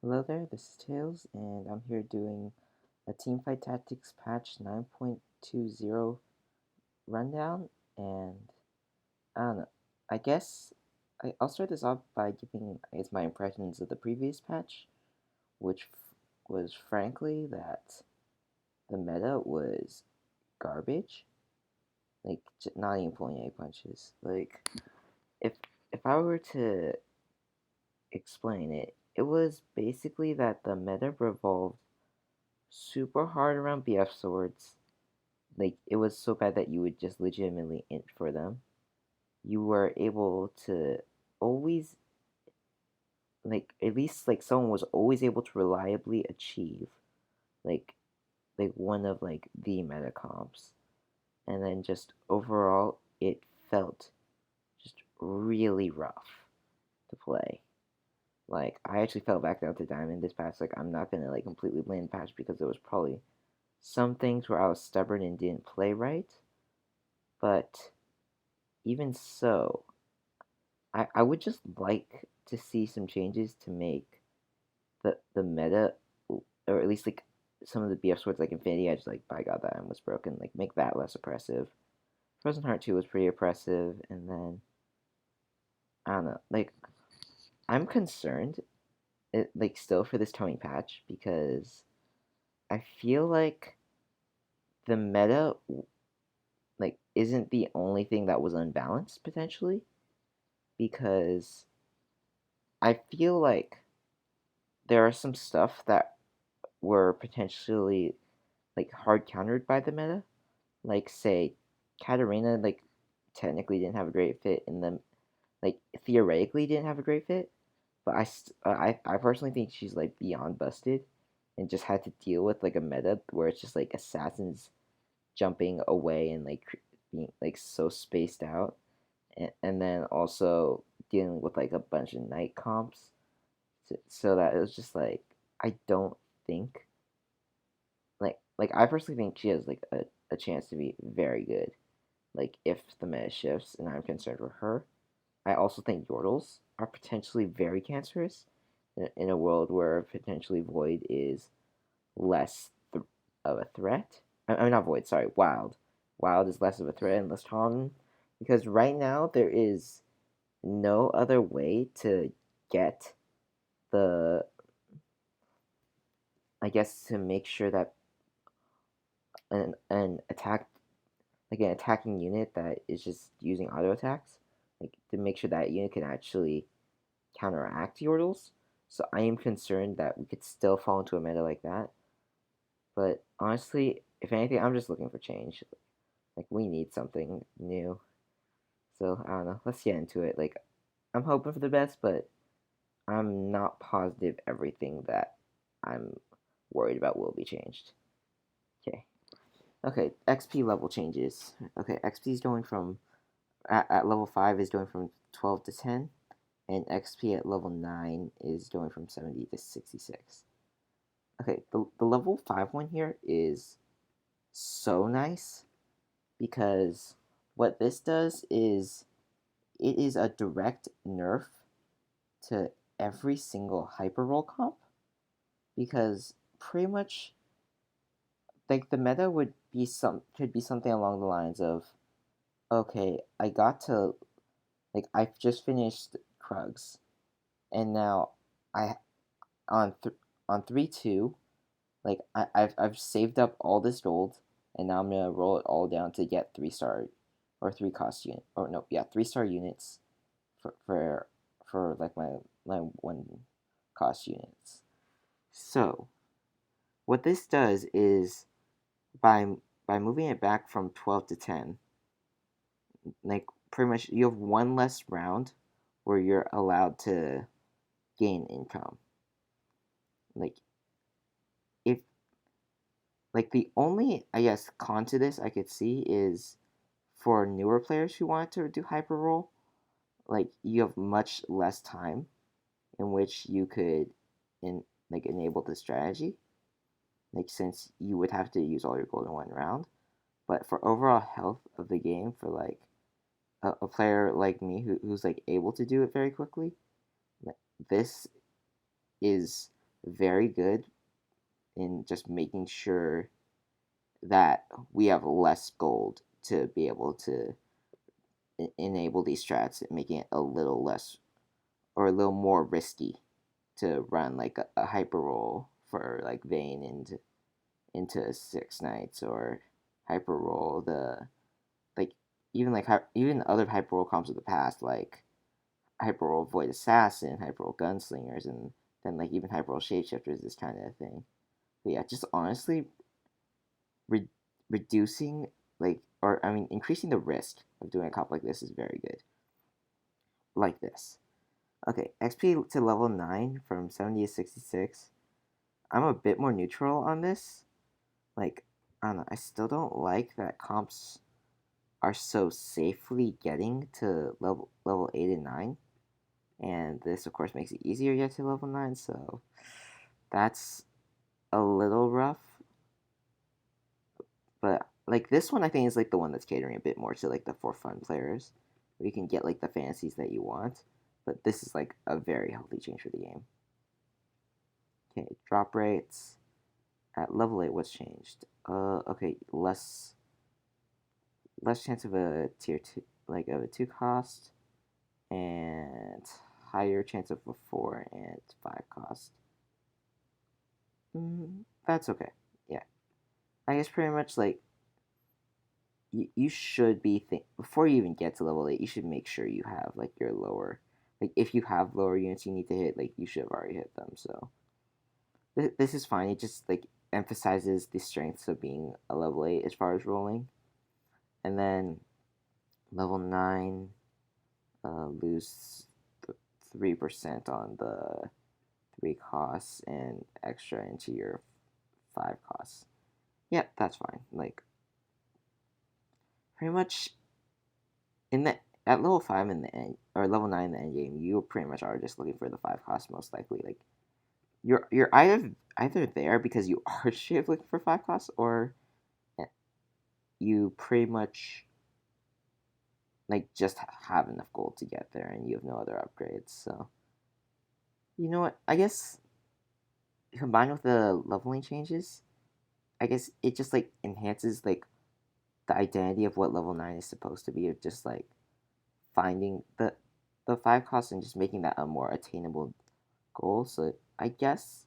Hello there, this is Tails, and I'm here doing a Teamfight Tactics patch 9.20 rundown, and I don't know, I guess I'll start this off by giving, my impressions of the previous patch, which was frankly that the meta was garbage, like, not even pulling any punches. Like, if, if I were to explain it, it was basically that the meta revolved super hard around BF swords. Like it was so bad that you would just legitimately int for them. You were able to always like at least like someone was always able to reliably achieve like one of like the meta comps. And then just overall it felt just really rough to play. Like I actually fell back down to diamond this patch. Like I'm not gonna like completely blame the patch because there was probably some things where I was stubborn and didn't play right. But even so, I would just like to see some changes to make the meta, or at least like some of the BF swords like Infinity Edge, like by God that was broken, like make that less oppressive. Frozen Heart 2 was pretty oppressive, and then I don't know, like I'm concerned, like still for this coming patch because I feel like the meta like isn't the only thing that was unbalanced potentially because I feel like there are some stuff that were potentially like hard countered by the meta. Like say Katarina like technically didn't have a great fit in the like theoretically didn't have a great fit, but I personally think she's like beyond busted and just had to deal with like a meta where it's just like assassins jumping away and like being like so spaced out and then also dealing with like a bunch of night comps so that it was just like I don't think like I personally think she has like a chance to be very good. Like if the meta shifts, and I'm concerned for her. I also think Yordles are potentially very cancerous in a world where potentially Void is less of a threat. I mean not Void, sorry, Wild. Wild is less of a threat and less tolerant because right now there is no other way to get the I guess to make sure that an attack like an attacking unit that is just using auto attacks, like to make sure that unit can actually counteract Yordles. So I am concerned that we could still fall into a meta like that. But honestly, if anything, I'm just looking for change. Like we need something new. So I don't know. Let's get into it. Like I'm hoping for the best, but I'm not positive everything that I'm worried about will be changed. Okay. Okay. XP level changes. Okay. XP is going from at level 5 is going from 12 to 10, and XP at level 9 is going from 70 to 66. Okay, the level 5 one here is so nice because what this does is it is a direct nerf to every single hyper roll comp because pretty much like the meta would be could be something along the lines of okay, I got to like I've just finished Krugs and now I on on 3-2 like I've saved up all this gold, and now I'm gonna roll it all down to get 3 star or 3 cost unit or no, yeah, 3 star units for like my 1 cost units. So what this does is by moving it back from 12 to 10, like pretty much you have one less round where you're allowed to gain income. Like if like the only I guess con to this I could see is for newer players who want to do hyper roll, like you have much less time in which you could enable the strategy. Like since you would have to use all your gold in 1 round. But for overall health of the game, for like a player like me who's like able to do it very quickly, this is very good in just making sure that we have less gold to be able to enable these strats, making it a little less or a little more risky to run like a hyper roll for like Vayne into Six Knights, or hyper roll the like even like even other hyper roll comps of the past, like hyper roll Void Assassin, hyper roll Gunslingers, and then like even hyper roll Shapeshifters, this kind of thing. But yeah, just honestly re- reducing like, or I mean increasing the risk of doing a comp like this is very good. Like this. Okay, XP to level 9 from 70 to 66. I'm a bit more neutral on this. Like, I don't know, I still don't like that comps are so safely getting to level 8 and 9. And this of course makes it easier to get to level 9, so that's a little rough. But like this one I think is like the one that's catering a bit more to like the for fun players, where you can get like the fantasies that you want. But this is like a very healthy change for the game. Okay, drop rates. At level 8, what's changed? Okay, less chance of a tier 2, like of a 2 cost, and higher chance of a 4 and 5 cost. That's okay. Yeah. I guess pretty much like you should be before you even get to level 8, you should make sure you have like your lower, like if you have lower units you need to hit, like you should have already hit them. So this is fine. It just like emphasizes the strengths of being a level 8 as far as rolling. And then level 9, lose 3% on the 3 costs and extra into your 5 costs. Yep, that's fine. Like, pretty much in the at level 5 in the end, or level 9 in the end game, you pretty much are just looking for the 5 costs most likely. Like, you're either there because you are shit looking for 5 costs, or you pretty much like just have enough gold to get there and you have no other upgrades. So you know what? I guess combined with the leveling changes, I guess it just like enhances like the identity of what level 9 is supposed to be, of just like finding the 5 costs and just making that a more attainable goal. So I guess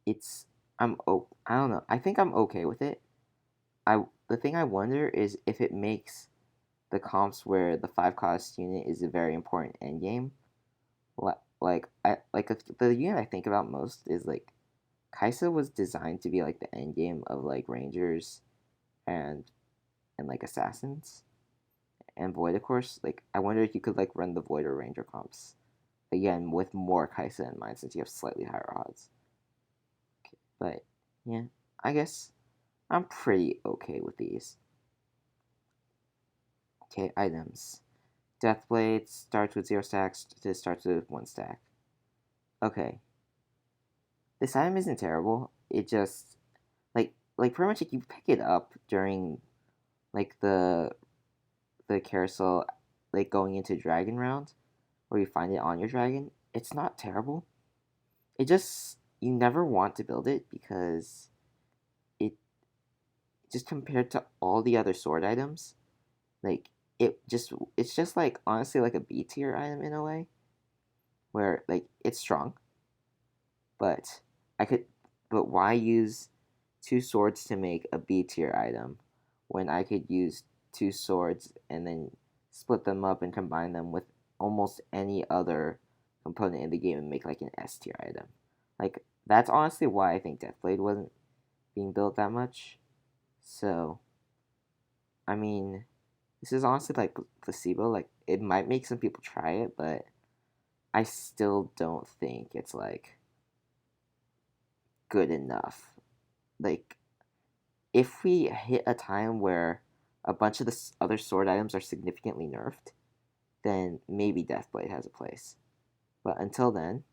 it's I don't know. I think I'm okay with it. The thing I wonder is if it makes the comps where the 5 cost unit is a very important end game. Like I like the unit I think about most is like Kaisa was designed to be like the end game of like Rangers and like Assassins and Void, of course. Like I wonder if you could like run the Void or Ranger comps again with more Kaisa in mind, since you have slightly higher odds. Okay, but yeah, I guess I'm pretty okay with these. Okay, items. Deathblade starts with 0 stacks, this starts with 1 stack. Okay. This item isn't terrible. It just like pretty much like you pick it up during like the carousel, like going into dragon round, where you find it on your dragon. It's not terrible. It just, you never want to build it because it just, compared to all the other sword items, like it's just like honestly like a B tier item in a way, where like it's strong, but I could but why use 2 swords to make a B tier item when I could use 2 swords and then split them up and combine them with almost any other component in the game and make like an S tier item. Like that's honestly why I think Deathblade wasn't being built that much. So I mean, this is honestly like placebo. Like it might make some people try it, but I still don't think it's like good enough. Like if we hit a time where a bunch of the other sword items are significantly nerfed, then maybe Deathblade has a place. But until then,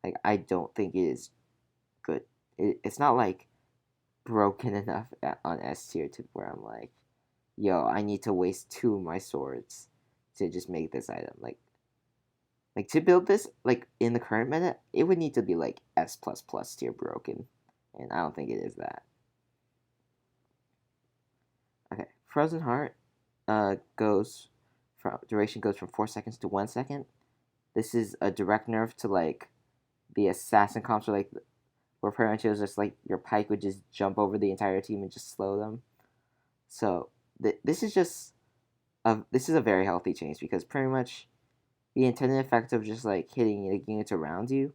like I don't think it is good. It's not like broken enough on S tier to where I'm like, yo, I need to waste 2 of my swords to just make this item. Like Like to build this, like in the current meta, it would need to be like S plus plus tier broken, and I don't think it is that. Okay, Frozen Heart goes from duration goes from 4 seconds to 1 second. This is a direct nerf to like the assassin comps, where pretty much it was just like your pike would just jump over the entire team and just slow them. So this is just this is a very healthy change because pretty much the intended effect of just like hitting the units around you,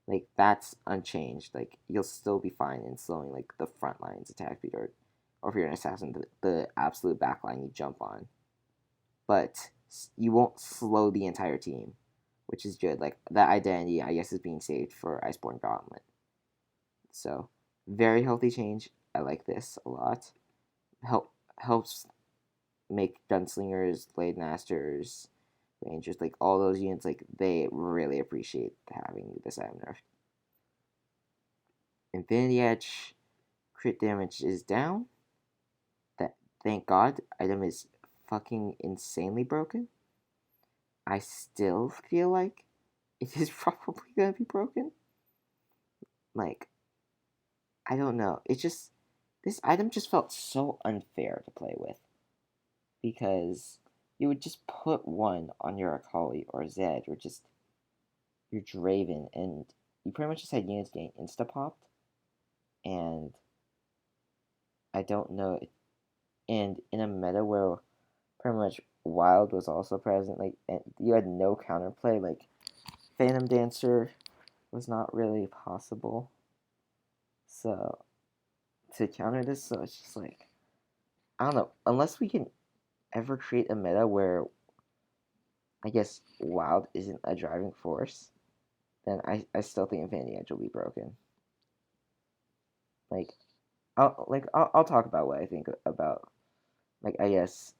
like that's unchanged. Like you'll still be fine in slowing like the front lines attack speed, or if you're an assassin, the absolute back line you jump on. But you won't slow the entire team, which is good. Like that identity, I guess, is being saved for Iceborne Gauntlet. So very healthy change. I like this a lot. Helps make gunslingers, blade masters, rangers, like all those units, like they really appreciate having this item nerf. Infinity Edge crit damage is down. That thank God item is fucking insanely broken. I still feel like it is probably gonna be broken. Like I don't know. It just this item just felt so unfair to play with because you would just put one on your Akali or Zed or just your Draven, and you pretty much just had units getting insta popped. And I don't know. And in a meta where pretty much Wild was also present, like and you had no counterplay, like Phantom Dancer was not really possible. So to counter this, so it's just like I don't know. Unless we can ever create a meta where I guess Wild isn't a driving force, then I still think Infinity Edge will be broken. Like I'll talk about what I think about like I guess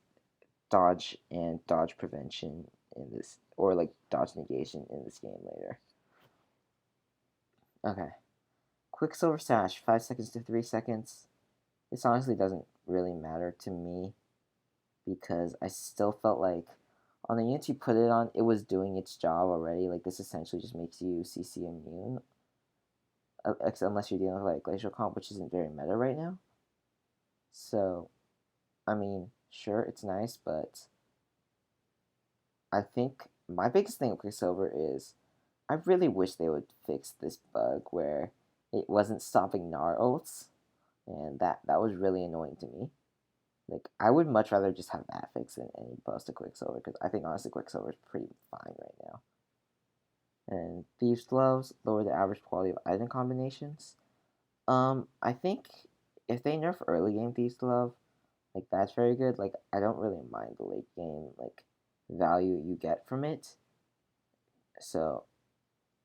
dodge and dodge prevention in this, or like dodge negation in this game later. Okay, Quicksilver Sash, 5 seconds to 3 seconds. This honestly doesn't really matter to me because I still felt like on the units you put it on, it was doing its job already. Like this essentially just makes you CC immune, unless you're dealing with like glacial comp, which isn't very meta right now. So, I mean, sure, it's nice, but I think my biggest thing with Quicksilver is I really wish they would fix this bug where it wasn't stopping Gnar ults, and that was really annoying to me. Like I would much rather just have that fixed than any bust to Quicksilver because I think honestly Quicksilver is pretty fine right now. And Thieves Gloves lower the average quality of item combinations. I think if they nerf early game Thieves Glove, like that's very good. Like I don't really mind the late game like value you get from it. So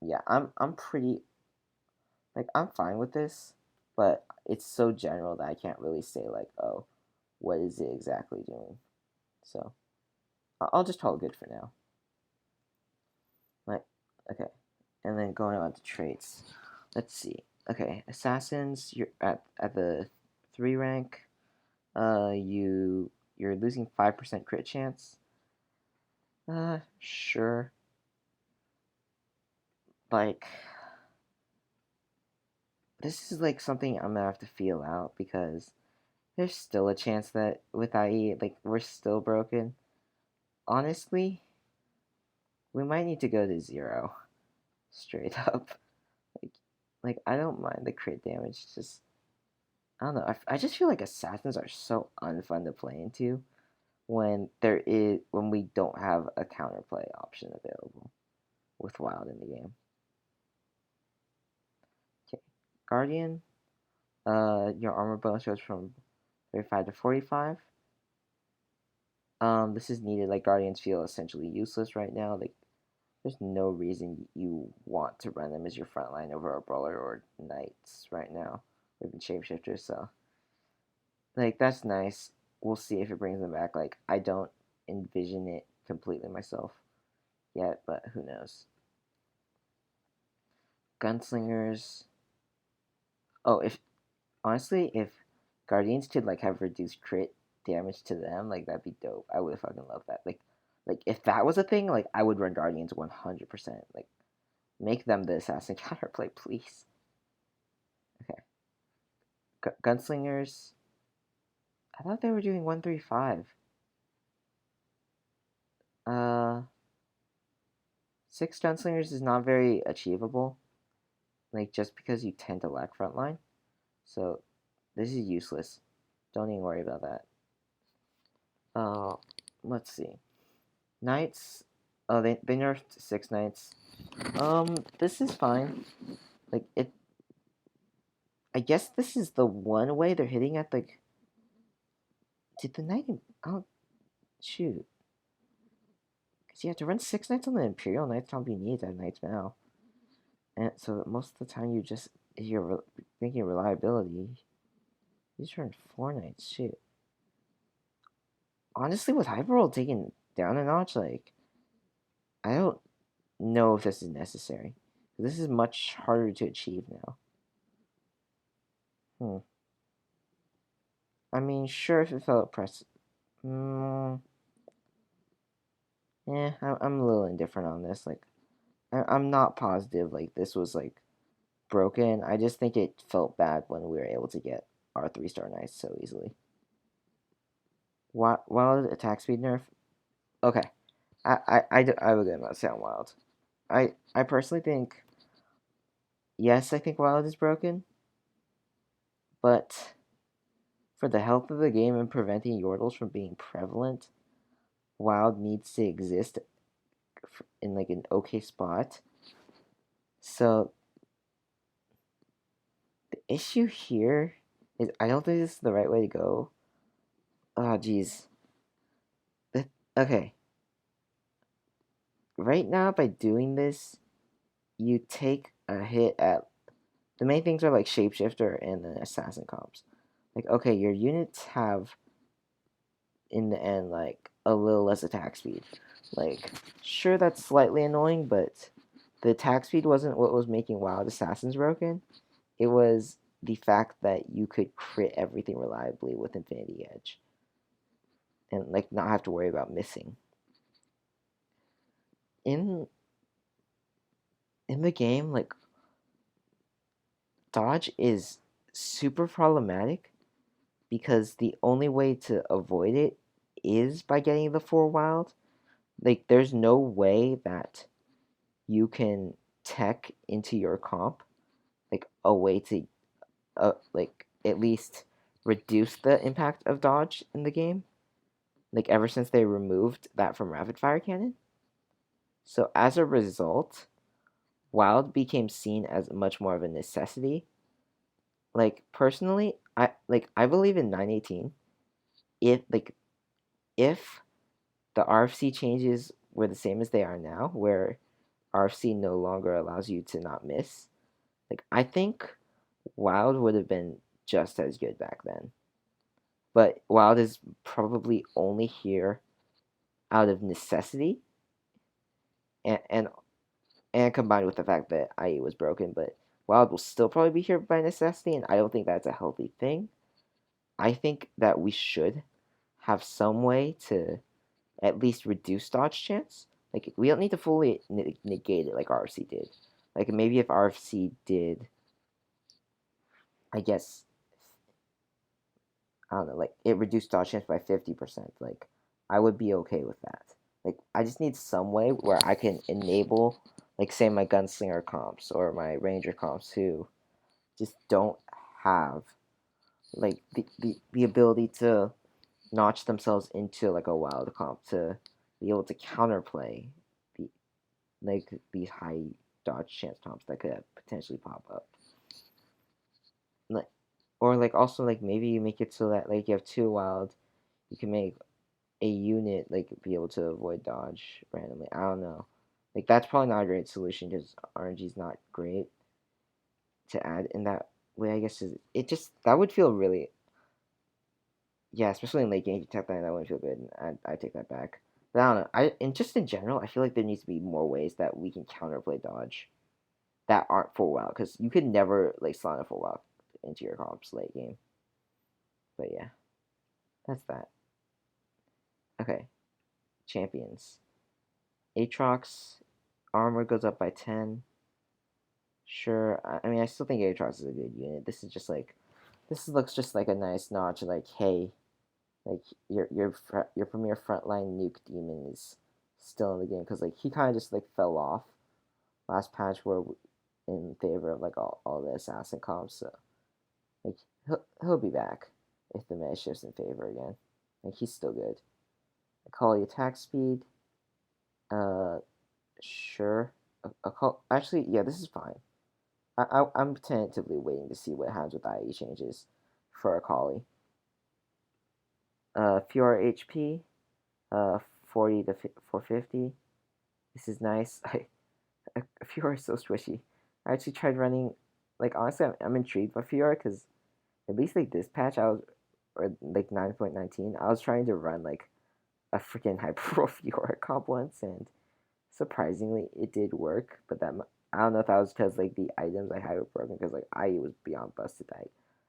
yeah, I'm pretty like I'm fine with this, but it's so general that I can't really say like, oh, what is it exactly doing? So I'll just call it good for now. Like okay, and then going on to traits. Let's see. Okay, assassins. You're at the 3 rank. You're losing 5% crit chance. Sure. Like this is like something I'm gonna have to feel out because there's still a chance that with IE, like we're still broken. Honestly, we might need to go to 0, straight up. Like, like I don't mind the crit damage. Just I don't know. I just feel like assassins are so unfun to play into when we don't have a counterplay option available with Wild in the game. Okay, Guardian. Your armor bonus goes from 35 to 45. This is needed. Like Guardians feel essentially useless right now. Like there's no reason you want to run them as your front line over a brawler or knights right now, or even shapeshifters. So like that's nice. We'll see if it brings them back. Like I don't envision it completely myself yet, but who knows? Gunslingers. Oh, if honestly, if Guardians could like have reduced crit damage to them, like that'd be dope. I would fucking love that. Like Like if that was a thing, like I would run Guardians 100%. Like make them the assassin counterplay, please. Okay, Gunslingers. I thought they were doing 135. Uh, 6 Gunslingers is not very achievable. Like just because you tend to lack frontline, so this is useless. Don't even worry about that. Uh, let's see. Knights. Oh, they nerfed 6 knights. This is fine. Like it. I guess this is the one way they're hitting at like. Did the knight? Oh shoot. Because you have to run 6 knights on the Imperial Knights Tomb you need that Knight's Vow. And so most of the time you just, if you're thinking reliability, you just run 4 knights. Shoot. Honestly, with Hyperroll taken down a notch, like, I don't know if this is necessary. This is much harder to achieve now. I mean, sure, if it felt press. Mm, I'm a little indifferent on this. Like, I'm not positive, like, this was, like, broken. I just think it felt bad when we were able to get our 3-star knights so easily. Wild attack speed nerf? Okay. I would not say on wild. I personally think, yes, I think wild is broken, but for the health of the game and preventing yordles from being prevalent, wild needs to exist in like an okay spot. So the issue here is I don't think this is the right way to go. Oh geez. Okay. Right now by doing this, you take a hit at the main things are like shapeshifter and the assassin comps. Like okay, your units have in the end like a little less attack speed. Like sure that's slightly annoying, but the attack speed wasn't what was making Wild Assassins broken. It was the fact that you could crit everything reliably with Infinity Edge and like not have to worry about missing. In the game, like dodge is super problematic because the only way to avoid it is by getting the 4 wild. Like there's no way that you can tech into your comp like a way to like at least reduce the impact of dodge in the game. Like ever since they removed that from rapid fire cannon. So as a result, wild became seen as much more of a necessity. Like personally, I believe in 918. If the RFC changes were the same as they are now, where RFC no longer allows you to not miss, like I think Wild would have been just as good back then. But Wild is probably only here out of necessity, and and combined with the fact that IE was broken. But Wild will still probably be here by necessity, and I don't think that's a healthy thing. I think that we should have some way to at least reduce dodge chance. Like we don't need to fully negate it like RFC did. Like maybe if RFC did, I guess I don't know, like it reduced dodge chance by 50%. Like I would be okay with that. Like I just need some way where I can enable, like say my gunslinger comps or my ranger comps who just don't have like the ability to notch themselves into like a wild comp to be able to counterplay the like these high dodge chance comps that could potentially pop up. Like or like also like maybe you make it so that like you have 2 wild, you can make a unit like be able to avoid dodge randomly. I don't know. Like that's probably not a great solution because RNG is not great to add in that way. I guess it just that would feel really yeah, especially in late game tech that wouldn't feel good. I take that back. But I don't know. And just in general, I feel like there needs to be more ways that we can counterplay dodge that aren't full wild because you could never like slot a full wild into your comps late game. But yeah, that's that. Okay. champions. Aatrox armor goes up by 10. Sure, I mean I still think Aatrox is a good unit. This is just like looks just like a nice notch. Like hey, like your premier frontline nuke demon is still in the game because like he kind of just like fell off last patch where in favor of like all the assassin comps. So like he'll be back if the meta shifts in favor again. Like he's still good. I call the attack speed. Uh, sure. Actually, yeah, this is fine. I'm tentatively waiting to see what happens with IE changes for Akali. Fiora HP, 40 to 450. This is nice. Fiora is so squishy. I actually tried running. Like honestly, I'm intrigued by Fiora because at least like this patch, I was or like 9.19. I was trying to run like a freaking Hyper Fiora comp once, and surprisingly, it did work. But I don't know if that was because like the items I had were broken because like I was beyond busted.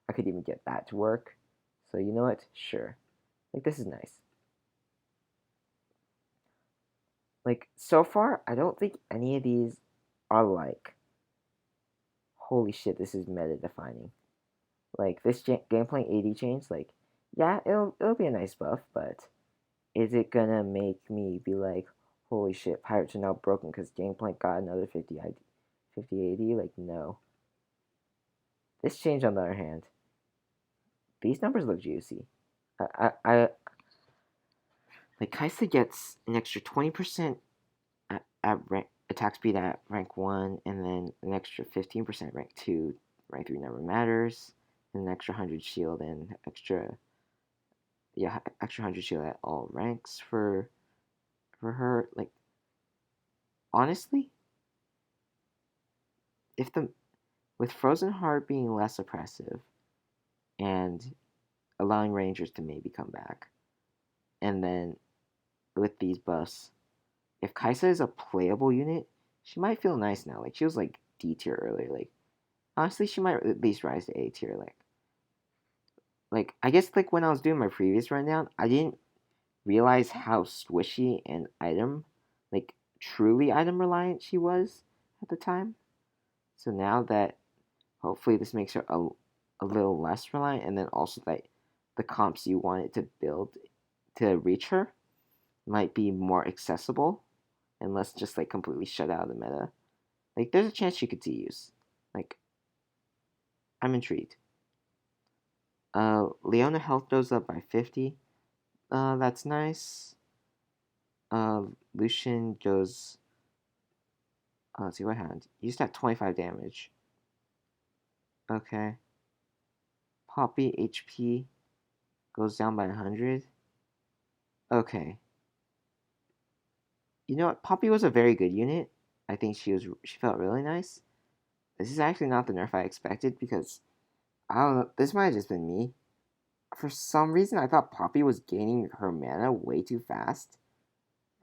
I could even get that to work. So you know what? Sure. Like this is nice. Like so far, I don't think any of these are like, holy shit, this is meta defining. Like this gameplay 80 change, like yeah, it'll be a nice buff, but is it gonna make me be like, holy shit, pirates are now broken because Gangplank got another 50 80? Like, no. This change, on the other hand, these numbers look juicy. I like Kaisa gets an extra 20% at rank, attack speed at rank 1, and then an extra 15% rank 2, rank 3 never matters, and an extra 100 shield, and extra 100 shield at all ranks for her. Like, honestly, if the with Frozen Heart being less oppressive and allowing Rangers to maybe come back, and then with these buffs, if Kaisa is a playable unit, she might feel nice now. Like she was like D tier earlier. Like honestly, she might at least rise to A tier. Like I guess like when I was doing my previous rundown, I didn't realize how squishy and like truly item reliant she was at the time. So now that hopefully this makes her a little less reliant, and then also that the comps you wanted to build to reach her might be more accessible and less just like completely shut out of the meta. Like there's a chance she could see use. Like I'm intrigued. Leona health goes up by 50. That's nice. Lucian goes. Let's see what happened. He used to have 25 damage. Okay. Poppy HP goes down by 100. Okay. You know what? Poppy was a very good unit. I think she felt really nice. This is actually not the nerf I expected because I don't know. This might have just been me. For some reason, I thought Poppy was gaining her mana way too fast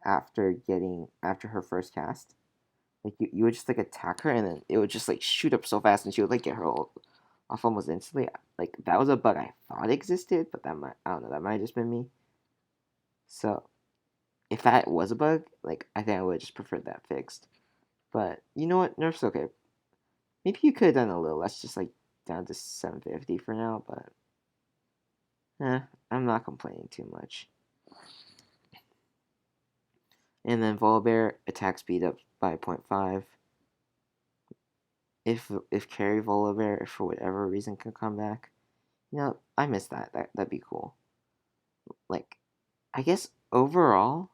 after her first cast. Like you would just like attack her and then it would just like shoot up so fast and she would like get her off almost instantly. Like that was a bug I thought existed, but I don't know, that might have just been me. So if that was a bug, like I think I would have just preferred that fixed. But you know what? Nerf's okay. Maybe you could have done a little less, just like down to 750 for now, but I'm not complaining too much. And then Volibear attack speed up by 0.5. If carry Volibear for whatever reason can come back, I miss that. That'd be cool. Like, I guess overall,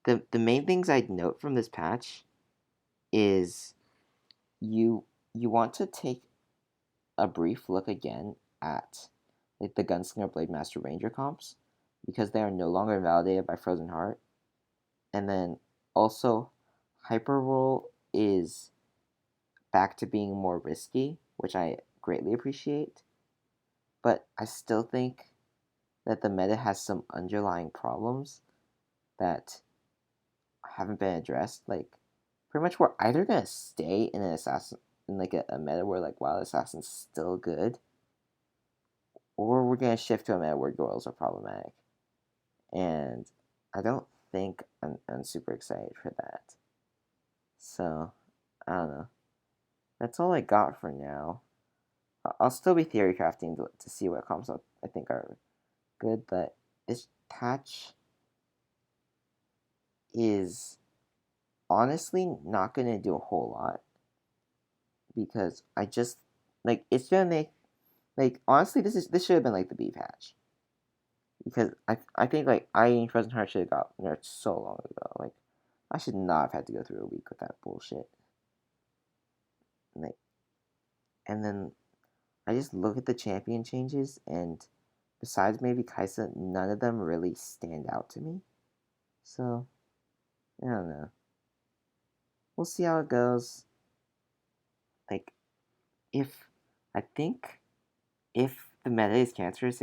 the main things I'd note from this patch is you want to take a brief look again at like the Gunslinger Blade Master Ranger comps because they are no longer validated by Frozen Heart. And then also Hyper Roll is back to being more risky, which I greatly appreciate. But I still think that the meta has some underlying problems that haven't been addressed. Like, pretty much we're either gonna stay in an assassin in like a meta where like Wild Assassin's still good, or we're gonna shift to a meta where girls are problematic. And I don't think I'm super excited for that. So, I don't know. That's all I got for now. I'll still be theory crafting to see what comes up I think are good, but this patch is honestly not gonna do a whole lot because I just like it's gonna make like honestly this should have been like the B patch because I think like I Frozen Heart should have got nerfed so long ago. Like I should not have had to go through a week with that bullshit. Like and then I just look at the champion changes and besides maybe Kaisa, none of them really stand out to me. So I don't know. We'll see how it goes. Like if I think if the meta is cancerous